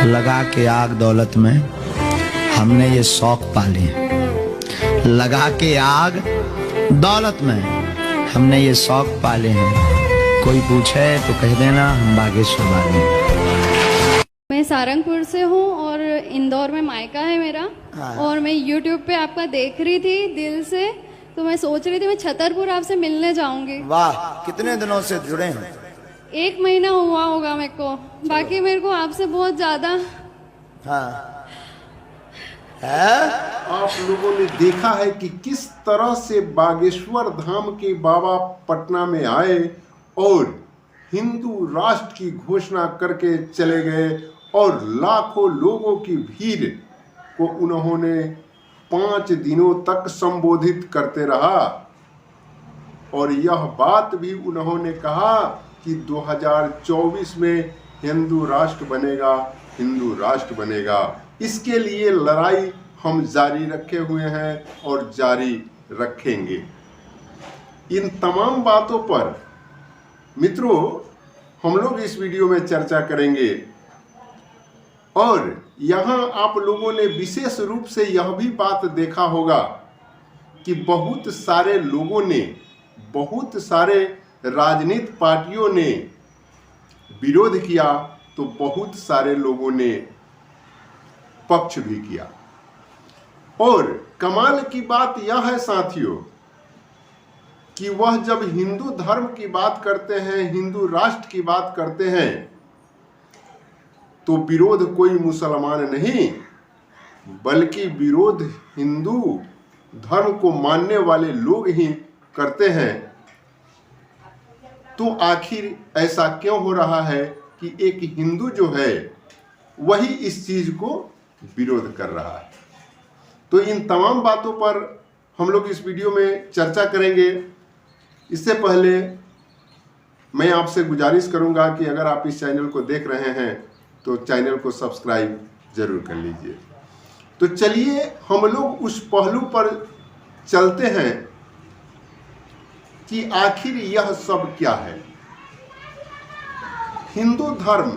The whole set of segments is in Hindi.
लगा के आग दौलत में हमने ये शौक पाले। लगा के आग दौलत में हमने ये शौक पाले हैं। कोई पूछे तो कह देना हम बागेश्वर वाले हैं। मैं सारंगपुर से हूँ और इंदौर में मायका है मेरा। और मैं YouTube पे आपका देख रही थी दिल से, तो मैं सोच रही थी मैं छतरपुर आपसे मिलने जाऊंगी। वाह, कितने दिनों से जुड़े हैं? 1 महीना हुआ होगा मेरे को। बाकी मेरे को आपसे बहुत ज्यादा आप लोगों ने देखा है कि किस तरह से बागेश्वर धाम के बाबा पटना में आए और हिंदू राष्ट्र की घोषणा करके चले गए और लाखों लोगों की भीड़ को उन्होंने 5 दिनों तक संबोधित करते रहा। और यह बात भी उन्होंने कहा कि 2024 में हिंदू राष्ट्र बनेगा, हिंदू राष्ट्र बनेगा। इसके लिए लड़ाई हम जारी रखे हुए हैं और जारी रखेंगे। इन तमाम बातों पर मित्रों हम लोग इस वीडियो में चर्चा करेंगे। और यहाँ आप लोगों ने विशेष रूप से यह भी बात देखा होगा कि बहुत सारे लोगों ने, बहुत सारे राजनीतिक पार्टियों ने विरोध किया तो बहुत सारे लोगों ने पक्ष भी किया। और कमाल की बात यह है साथियों कि वह जब हिंदू धर्म की बात करते हैं, हिंदू राष्ट्र की बात करते हैं, तो विरोध कोई मुसलमान नहीं बल्कि विरोध हिंदू धर्म को मानने वाले लोग ही करते हैं। तो आखिर ऐसा क्यों हो रहा है कि एक हिंदू जो है वही इस चीज को विरोध कर रहा है? तो इन तमाम बातों पर हम लोग इस वीडियो में चर्चा करेंगे। इससे पहले मैं आपसे गुजारिश करूंगा कि अगर आप इस चैनल को देख रहे हैं तो चैनल को सब्सक्राइब जरूर कर लीजिए। तो चलिए हम लोग उस पहलू पर चलते हैं कि आखिर यह सब क्या है। हिंदू धर्म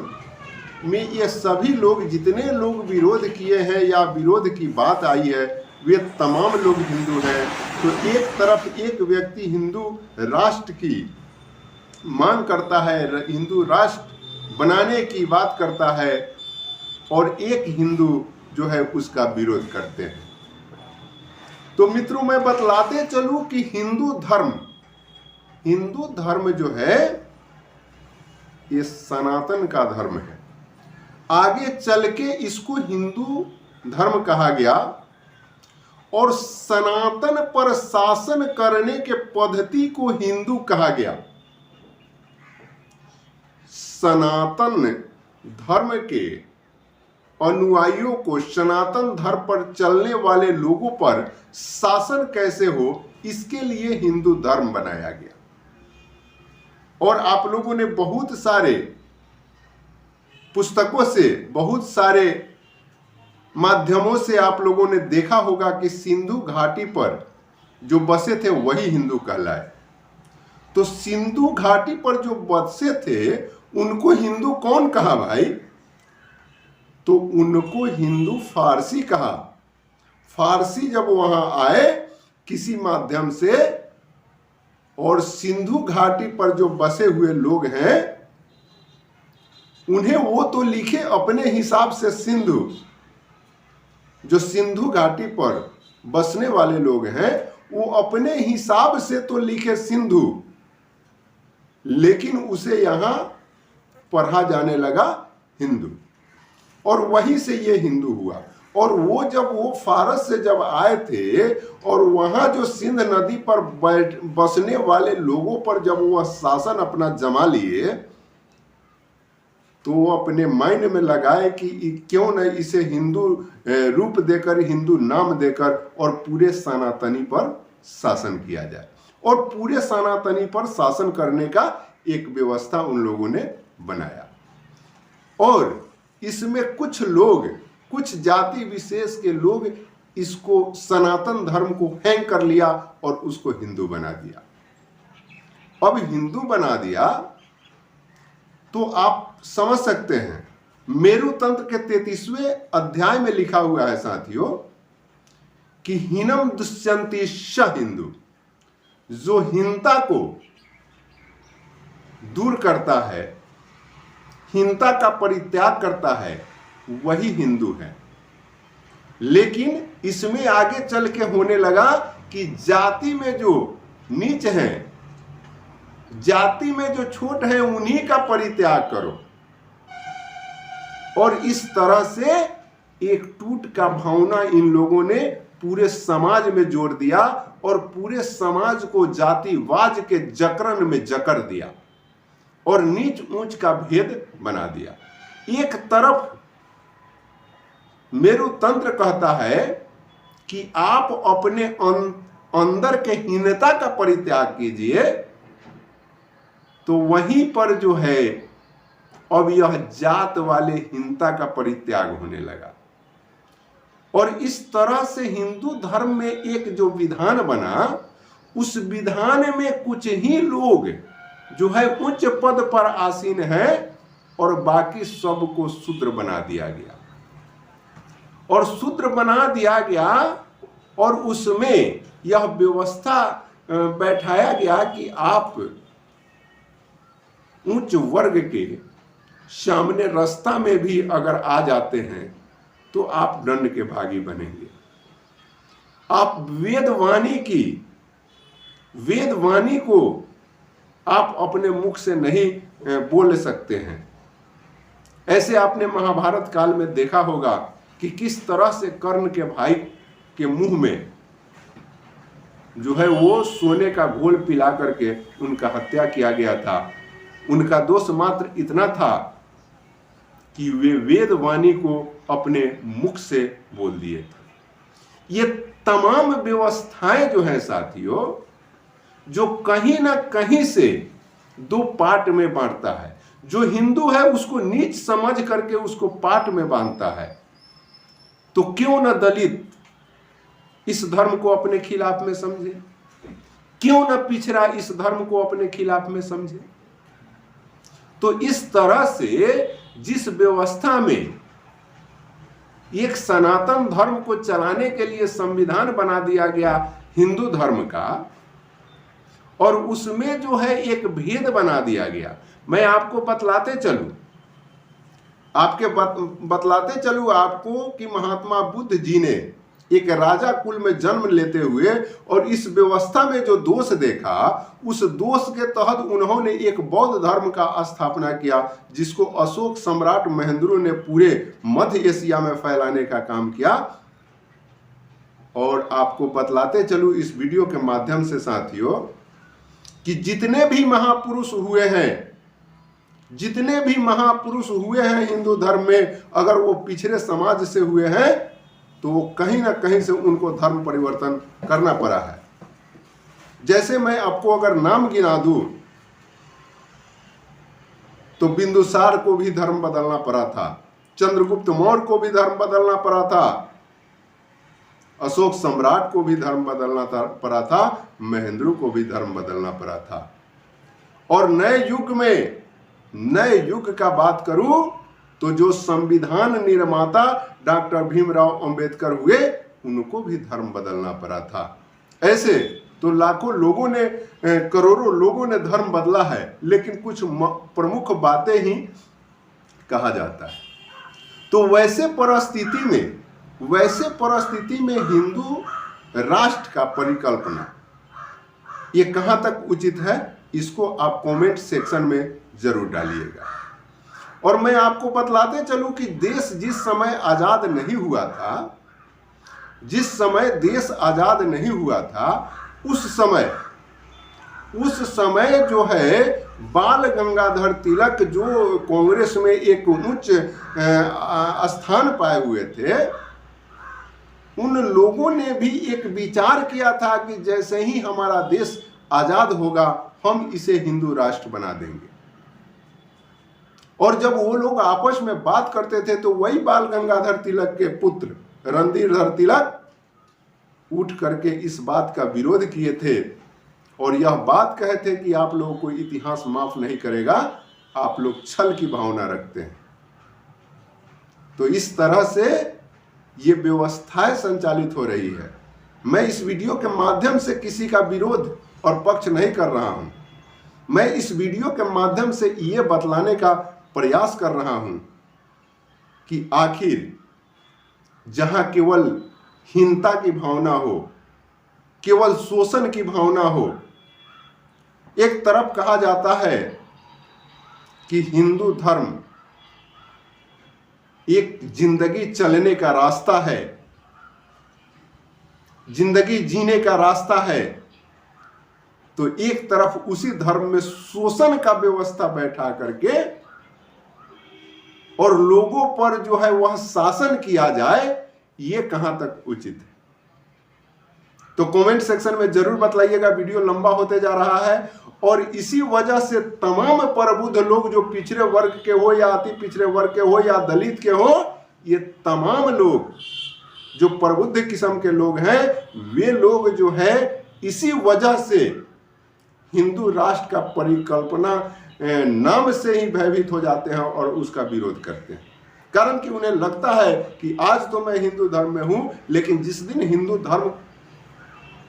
में ये सभी लोग, जितने लोग विरोध किए हैं या विरोध की बात आई है, वे तमाम लोग हिंदू हैं। तो एक तरफ एक व्यक्ति हिंदू राष्ट्र की मांग करता है, हिंदू राष्ट्र बनाने की बात करता है, और एक हिंदू जो है उसका विरोध करते हैं। तो मित्रों मैं बतलाते चलूं कि हिंदू धर्म जो है ये सनातन का धर्म है। आगे चल के इसको हिंदू धर्म कहा गया और सनातन पर शासन करने के पद्धति को हिंदू कहा गया। सनातन धर्म के अनुयायियों को, सनातन धर्म पर चलने वाले लोगों पर शासन कैसे हो, इसके लिए हिंदू धर्म बनाया गया। और आप लोगों ने बहुत सारे पुस्तकों से, बहुत सारे माध्यमों से आप लोगों ने देखा होगा कि सिंधु घाटी पर जो बसे थे वही हिंदू कहलाए। तो सिंधु घाटी पर जो बसे थे उनको हिंदू कौन कहा भाई? तो उनको हिंदू फारसी कहा। फारसी जब वहां आए किसी माध्यम से, और सिंधु घाटी पर जो बसे हुए लोग हैं उन्हें वो तो लिखे अपने हिसाब से सिंधु, जो सिंधु घाटी पर बसने वाले लोग हैं वो अपने हिसाब से तो लिखे सिंधु, लेकिन उसे यहां पढ़ा जाने लगा हिंदू, और वहीं से ये हिंदू हुआ। और वो जब वो फारस से जब आए थे और वहां जो सिंध नदी पर बसने वाले लोगों पर जब वह शासन अपना जमा लिए, तो वो अपने माइंड में लगाए कि क्यों न इसे हिंदू रूप देकर, हिंदू नाम देकर और पूरे सनातनी पर शासन किया जाए। और पूरे सनातनी पर शासन करने का एक व्यवस्था उन लोगों ने बनाया। और इसमें कुछ लोग, कुछ जाति विशेष के लोग इसको, सनातन धर्म को हैंग कर लिया और उसको हिंदू बना दिया। अब हिंदू बना दिया तो आप समझ सकते हैं मेरु तंत्र के 33वें अध्याय में लिखा हुआ है साथियों कि हीनम दुष्यंति स हिंदू, जो हीनता को दूर करता है, हीनता का परित्याग करता है, वही हिंदू है। लेकिन इसमें आगे चल के होने लगा कि जाति में जो नीच हैं, जाति में जो छोट हैं, उन्हीं का परित्याग करो। और इस तरह से एक टूट का भावना इन लोगों ने पूरे समाज में जोड़ दिया और पूरे समाज को जातिवाद के जकरन में जकड़ दिया और नीच ऊंच का भेद बना दिया। एक तरफ मेरु तंत्र कहता है कि आप अपने अंदर के हीनता का परित्याग कीजिए, तो वहीं पर जो है अब यह जात वाले हीनता का परित्याग होने लगा। और इस तरह से हिंदू धर्म में एक जो विधान बना, उस विधान में कुछ ही लोग जो है उच्च पद पर आसीन है और बाकी सबको शूद्र बना दिया गया। और शूद्र बना दिया गया और उसमें यह व्यवस्था बैठाया गया कि आप उच्च वर्ग के सामने रास्ता में भी अगर आ जाते हैं तो आप दंड के भागी बनेंगे। आप वेदवाणी को आप अपने मुख से नहीं बोल सकते हैं। ऐसे आपने महाभारत काल में देखा होगा कि किस तरह से कर्ण के भाई के मुंह में जो है वो सोने का घोल पिला करके उनका हत्या किया गया था। उनका दोष मात्र इतना था कि वे वेदवाणी को अपने मुख से बोल दिए थे। ये तमाम व्यवस्थाएं जो है साथियों, जो कहीं ना कहीं से दो पार्ट में बांटता है। जो हिंदू है उसको नीच समझ करके उसको पार्ट में बांधता है। तो क्यों ना दलित इस धर्म को अपने खिलाफ में समझे, क्यों ना पिछड़ा इस धर्म को अपने खिलाफ में समझे। तो इस तरह से जिस व्यवस्था में एक सनातन धर्म को चलाने के लिए संविधान बना दिया गया हिंदू धर्म का, और उसमें जो है एक भेद बना दिया गया। मैं आपको बतलाते चलूं आपको कि महात्मा बुद्ध जी ने एक राजा कुल में जन्म लेते हुए और इस व्यवस्था में जो दोष देखा, उस दोष के तहत उन्होंने एक बौद्ध धर्म का स्थापना किया, जिसको अशोक सम्राट महेंद्र ने पूरे मध्य एशिया में फैलाने का काम किया। और आपको बतलाते चलूं इस वीडियो के माध्यम से साथियों कि जितने भी महापुरुष हुए हैं हिंदू धर्म में, अगर वो पिछड़े समाज से हुए हैं तो कहीं ना कहीं से उनको धर्म परिवर्तन करना पड़ा है। जैसे मैं आपको अगर नाम गिना दूं तो बिंदुसार को भी धर्म बदलना पड़ा था, चंद्रगुप्त मौर्य को भी धर्म बदलना पड़ा था, अशोक सम्राट को भी धर्म बदलना पड़ा था, महेंद्र को भी धर्म बदलना पड़ा था। और नए युग का बात करूं तो जो संविधान निर्माता डॉक्टर भीमराव अंबेडकर हुए, उनको भी धर्म बदलना पड़ा था। ऐसे तो लाखों लोगों ने, करोड़ों लोगों ने धर्म बदला है, लेकिन कुछ प्रमुख बातें ही कहा जाता है। तो वैसे परिस्थिति में हिंदू राष्ट्र का परिकल्पना ये कहां तक उचित है, इसको आप कमेंट सेक्शन में जरूर डालिएगा। और मैं आपको बतलाते चलूं कि देश जिस समय आजाद नहीं हुआ था, उस समय जो है बाल गंगाधर तिलक जो कांग्रेस में एक उच्च स्थान पाए हुए थे, उन लोगों ने भी एक विचार किया था कि जैसे ही हमारा देश आजाद होगा हम इसे हिंदू राष्ट्र बना देंगे। और जब वो लोग आपस में बात करते थे तो वही बाल गंगाधर तिलक के पुत्र रणधीर तिलक उठ करके इस बात का विरोध किए थे और यह बात कहे थे कि आप लोगों को इतिहास माफ नहीं करेगा, आप लोग छल की भावना रखते हैं। तो इस तरह से ये व्यवस्थाएं संचालित हो रही है। मैं इस वीडियो के माध्यम से किसी का विरोध और पक्ष नहीं कर रहा हूं। मैं इस वीडियो के माध्यम से ये बतलाने का प्रयास कर रहा हूं कि आखिर जहां केवल हीनता की भावना हो, केवल शोषण की भावना हो, एक तरफ कहा जाता है कि हिंदू धर्म एक जिंदगी चलने का रास्ता है, जिंदगी जीने का रास्ता है, तो एक तरफ उसी धर्म में शोषण का व्यवस्था बैठा करके और लोगों पर जो है वह शासन किया जाए, ये कहां तक उचित है। तो कमेंट सेक्शन में जरूर बतलाइएगा। वीडियो लंबा होते जा रहा है और इसी वजह से तमाम प्रबुद्ध लोग, जो पिछड़े वर्ग के हो या अति पिछड़े वर्ग के हो या दलित के हो, ये तमाम लोग जो प्रबुद्ध किस्म के लोग हैं, वे लोग जो है इसी वजह से हिंदू राष्ट्र का परिकल्पना नाम से ही भयभीत हो जाते हैं और उसका विरोध करते हैं। कारण कि उन्हें लगता है कि आज तो मैं हिंदू धर्म में हूं, लेकिन जिस दिन हिंदू धर्म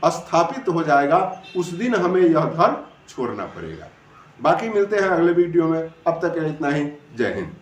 स्थापित हो जाएगा उस दिन हमें यह धर्म छोड़ना पड़ेगा। बाकी मिलते हैं अगले वीडियो में। अब तक इतना ही। जय हिंद।